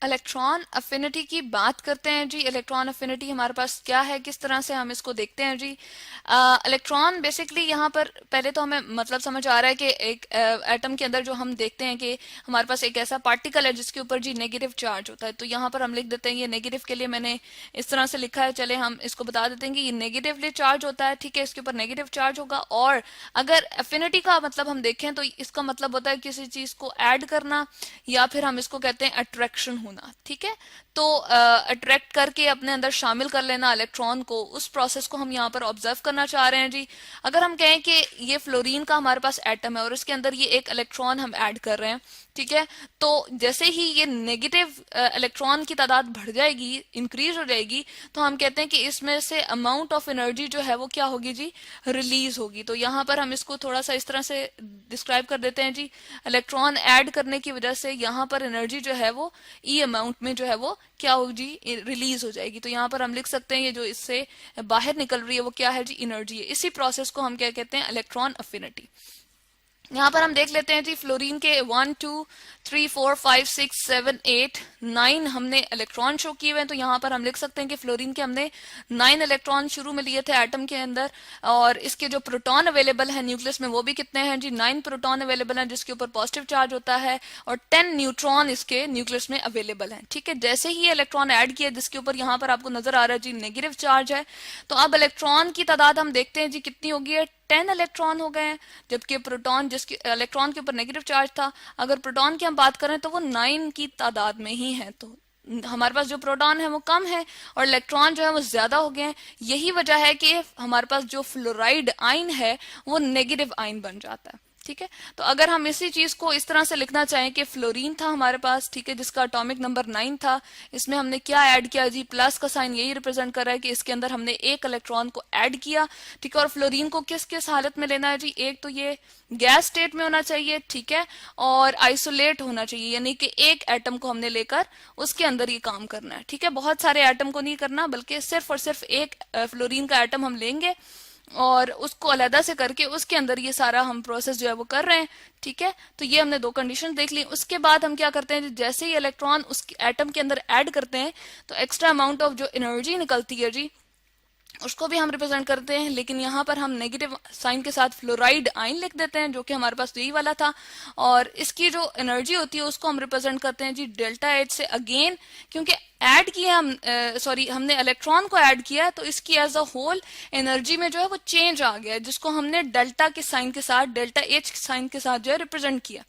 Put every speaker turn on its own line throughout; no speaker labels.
Electron affinity की बात करते हैं जी। इलेक्ट्रॉन अफिनिटी हमारे पास क्या है, किस तरह से हम इसको देखते हैं जी। इलेक्ट्रॉन बेसिकली यहाँ पर पहले तो हमें मतलब समझ आ रहा है कि एक एटम के अंदर जो हम देखते हैं कि हमारे पास एक ऐसा पार्टिकल है जिसके ऊपर जी नेगेटिव चार्ज होता है। तो यहाँ पर हम लिख देते हैं, ये नेगेटिव के लिए मैंने इस तरह से लिखा है, चले हम इसको बता देते हैं कि ये नेगेटिवली चार्ज होता है, ठीक है, इसके ऊपर नेगेटिव चार्ज होगा। और अगर अफिनिटी का मतलब हम देखें तो इसका मतलब होता है किसी चीज को ऐड करना, या फिर हम इसको कहते हैं अट्रैक्शन होना, ठीक है। तो अट्रैक्ट करके अपने अंदर शामिल कर लेना इलेक्ट्रॉन को, उस प्रोसेस को हम यहाँ पर ऑब्जर्व करना चाह रहे हैं जी। अगर हम कहें कि ये फ्लोरीन का हमारे पास एटम है और इसके अंदर ये एक इलेक्ट्रॉन हम ऐड कर रहे हैं, ठीक है, तो जैसे ही ये नेगेटिव इलेक्ट्रॉन की तादाद बढ़ जाएगी, इंक्रीज हो जाएगी, तो हम कहते हैं कि इसमें से अमाउंट ऑफ एनर्जी जो है वो क्या होगी जी, रिलीज होगी। तो यहाँ पर हम इसको थोड़ा सा इस तरह से डिस्क्राइब कर देते हैं जी। इलेक्ट्रॉन ऐड करने की वजह से यहाँ पर एनर्जी जो है वो ई अमाउंट में जो है वो क्या होगी, रिलीज हो जाएगी। तो यहाँ पर हम लिख सकते हैं ये जो इससे बाहर निकल रही है वो क्या है जी, एनर्जी है। इसी प्रोसेस को हम क्या कहते हैं, इलेक्ट्रॉन अफिनिटी। यहाँ पर हम देख लेते हैं जी, फ्लोरीन के 1 2 3 4 5 6 7 8 9 हमने इलेक्ट्रॉन शो किए हुए हैं। तो यहाँ पर हम लिख सकते हैं कि फ्लोरीन के हमने 9 इलेक्ट्रॉन शुरू में लिए थे एटम के अंदर, और इसके जो प्रोटॉन अवेलेबल है न्यूक्लियस में वो भी कितने हैं जी, 9 प्रोटॉन अवेलेबल हैं जिसके ऊपर पॉजिटिव चार्ज होता है, और 10 न्यूट्रॉन इसके न्यूक्लियस में अवेलेबल है, ठीक है। जैसे ही इलेक्ट्रॉन ऐड किया जिसके ऊपर यहाँ पर आपको नजर आ रहा है जी नेगेटिव चार्ज है, तो अब इलेक्ट्रॉन की तादाद हम देखते हैं जी कितनी होगी है, 10 इलेक्ट्रॉन हो गए हैं। जबकि प्रोटॉन, जिसके इलेक्ट्रॉन के ऊपर नेगेटिव चार्ज था, अगर प्रोटॉन की हम बात करें तो वो 9 की तादाद में ही है। तो हमारे पास जो प्रोटॉन है वो कम है और इलेक्ट्रॉन जो है वो ज्यादा हो गए हैं। यही वजह है कि हमारे पास जो फ्लोराइड आयन है वो नेगेटिव आयन बन जाता है, ठीक है। तो अगर हम इसी चीज को इस तरह से लिखना चाहें कि फ्लोरीन था हमारे पास, ठीक है, जिसका एटॉमिक नंबर 9 था, इसमें हमने क्या ऐड किया जी, प्लस का साइन यही रिप्रेजेंट कर रहा है कि इसके अंदर हमने एक इलेक्ट्रॉन को ऐड किया, ठीक है। और फ्लोरीन को किस किस हालत में लेना है जी, एक तो ये गैस स्टेट में होना चाहिए, ठीक है, और आइसोलेट होना चाहिए, यानी कि एक एटम को हमने लेकर उसके अंदर ये काम करना है, ठीक है। बहुत सारे एटम को नहीं करना, बल्कि सिर्फ और सिर्फ एक फ्लोरीन का एटम हम लेंगे और उसको अलहदा से करके उसके अंदर ये सारा हम प्रोसेस जो है वो कर रहे हैं, ठीक है। तो ये हमने दो कंडीशन देख ली। उसके बाद हम क्या करते हैं, जैसे ही इलेक्ट्रॉन उस एटम के अंदर ऐड करते हैं तो एक्स्ट्रा अमाउंट ऑफ जो एनर्जी निकलती है जी, उसको भी हम रिप्रेजेंट करते हैं, लेकिन यहाँ पर हम नेगेटिव साइन के साथ फ्लोराइड आयन लिख देते हैं, जो कि हमारे पास यही वाला था। और इसकी जो एनर्जी होती है उसको हम रिप्रेजेंट करते हैं जी डेल्टा एच से, अगेन क्योंकि ऐड किया हम हमने इलेक्ट्रॉन को ऐड किया है, तो इसकी एज अ होल एनर्जी में जो है वो चेंज आ गया है, जिसको हमने डेल्टा के साइन के साथ, डेल्टा एच साइन के साथ जो है रिप्रेजेंट किया।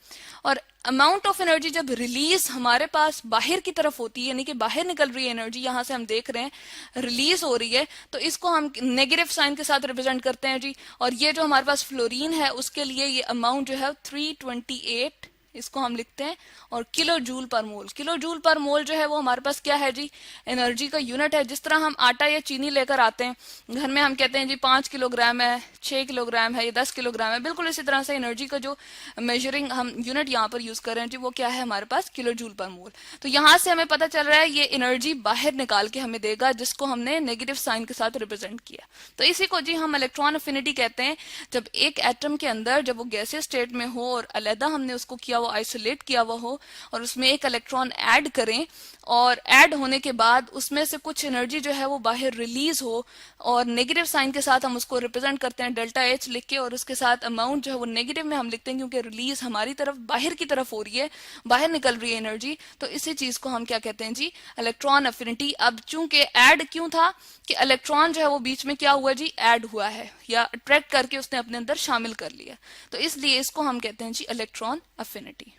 और अमाउंट ऑफ एनर्जी जब रिलीज हमारे पास बाहर की तरफ होती है, यानी कि बाहर निकल रही है एनर्जी, यहां से हम देख रहे हैं रिलीज हो रही है, तो इसको हम नेगेटिव साइन के साथ रिप्रेजेंट करते हैं जी। और ये जो हमारे पास फ्लोरीन है उसके लिए ये अमाउंट जो है 328 इसको हम लिखते हैं, और किलो जूल पर मोल, किलो जूल पर मोल जो है वो हमारे पास क्या है जी, एनर्जी का यूनिट है। जिस तरह हम आटा या चीनी लेकर आते हैं घर में, हम कहते हैं जी 5 किलोग्राम है, 6 किलोग्राम है, या 10 किलोग्राम है, बिल्कुल इसी तरह से एनर्जी का जो मेजरिंग हम यूनिट यहाँ पर यूज कर रहे हैं जी, वो क्या है हमारे पास, किलो जूल पर मोल। तो यहाँ से हमें पता चल रहा है ये एनर्जी बाहर निकाल के हमें देगा, जिसको हमने नेगेटिव साइन के साथ रिप्रेजेंट किया। तो इसी को जी हम इलेक्ट्रॉन अफिनिटी कहते हैं। जब एक एटम के अंदर जब वो गैसीय स्टेट में हो और अलहदा हमने उसको किया, वो आइसोलेट किया हुआ हो, और उसमें एक इलेक्ट्रॉन ऐड करें, और ऐड होने के बाद उसमें से कुछ एनर्जी जो है वो बाहर रिलीज हो, और नेगेटिव साइन के साथ हम उसको रिप्रेजेंट करते हैं डेल्टा एच लिख के, और उसके साथ अमाउंट जो है वो नेगेटिव में हम लिखते हैं, क्योंकि रिलीज हमारी तरफ बाहर की तरफ हो रही है, बाहर निकल रही है एनर्जी। तो इसी चीज को हम क्या कहते हैं जी, इलेक्ट्रॉन अफिनिटी। अब चूंकि ऐड क्यों था कि इलेक्ट्रॉन जो है वो बीच में क्या हुआ जी, ऐड हुआ है, या अट्रैक्ट करके उसने अपने अंदर शामिल कर लिया, तो इसलिए इसको हम कहते हैं जी इलेक्ट्रॉन अफिनिटी।